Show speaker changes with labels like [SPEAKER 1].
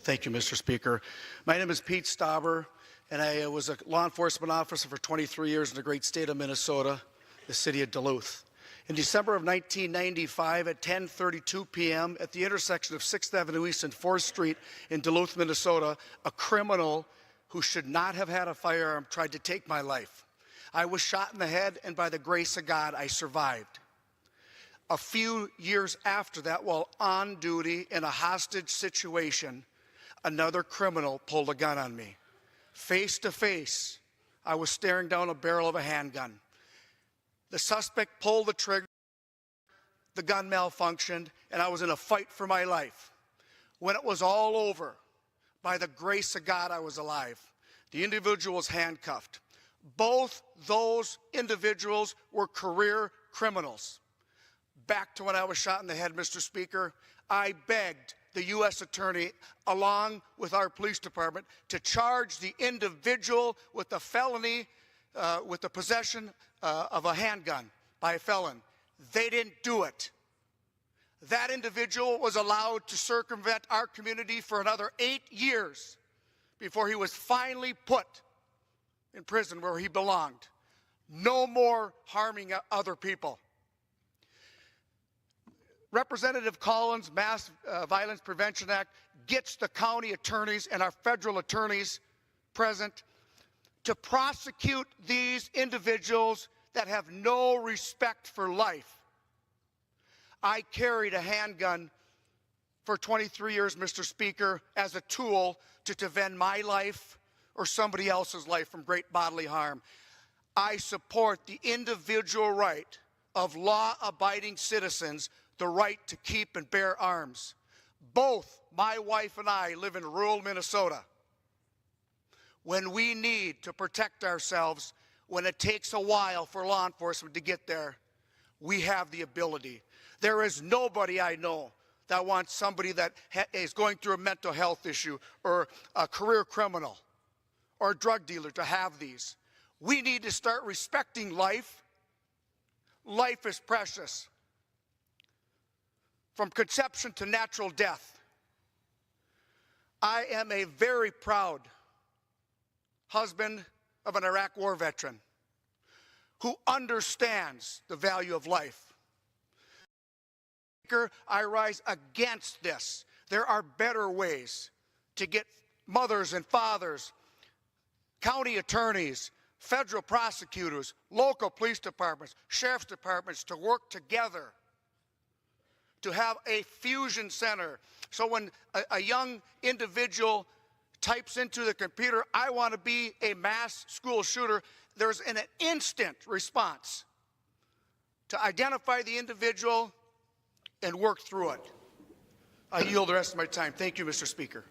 [SPEAKER 1] Thank you, Mr. Speaker. My name is Pete Stauber, and I was a law enforcement officer for 23 years in the great state of Minnesota, the city of Duluth. In December of 1995 at 10:32 p.m. at the intersection of 6th Avenue East and 4th Street in Duluth, Minnesota, a criminal who should not have had a firearm tried to take my life. I was shot in the head, and by the grace of God, I survived. A few years after that, while on duty in a hostage situation, another criminal pulled a gun on me. Face to face, I was staring down a barrel of a handgun. The suspect pulled the trigger, the gun malfunctioned, and I was in a fight for my life. When it was all over, by the grace of God, I was alive. The individual was handcuffed. Both those individuals were career criminals. Back to when I was shot in the head, Mr. Speaker, I begged the U.S. Attorney, along with our police department, to charge the individual with the felony, with the possession of a handgun by a felon. They didn't do it. That individual was allowed to circumvent our community for another 8 years before he was finally put in prison where he belonged. No more harming other people. Representative Collins' Mass Violence Prevention Act gets the county attorneys and our federal attorneys present to prosecute these individuals that have no respect for life. I carried a handgun for 23 years, Mr. Speaker, as a tool to defend my life or somebody else's life from great bodily harm. I support the individual right of law-abiding citizens, the right to keep and bear arms. Both my wife and I live in rural Minnesota. When we need to protect ourselves, when it takes a while for law enforcement to get there, we have the ability. There is nobody I know that wants somebody that is going through a mental health issue or a career criminal or a drug dealer to have these. We need to start respecting life. Life is precious. From conception to natural death. I am a very proud husband of an Iraq war veteran who understands the value of life. I rise against this. There are better ways to get mothers and fathers, county attorneys, federal prosecutors, local police departments, sheriff's departments to work together to have a fusion center. So when a young individual types into the computer, I want to be a mass school shooter, there's an instant response to identify the individual and work through it. I yield the rest of my time. Thank you, Mr. Speaker.